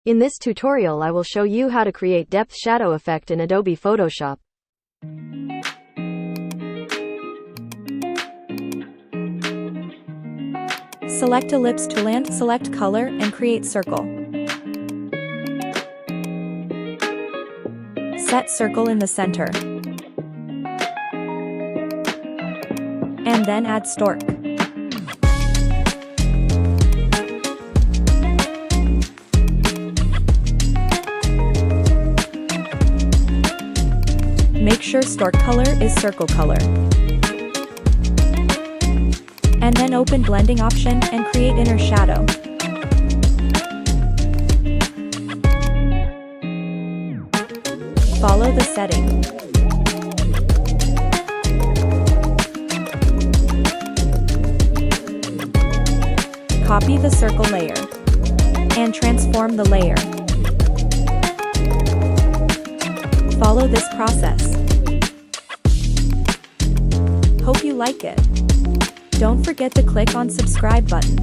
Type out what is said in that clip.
In this tutorial I will show you how to create depth shadow effect in Adobe Photoshop. Select ellipse tool and select color and create circle. Set circle in the center. And then add stork. Make sure stork color is circle color. And then open blending option and create inner shadow. Follow the setting. Copy the circle layer and transform the layer. Follow this process. Hope you like it. Don't forget to click on subscribe button.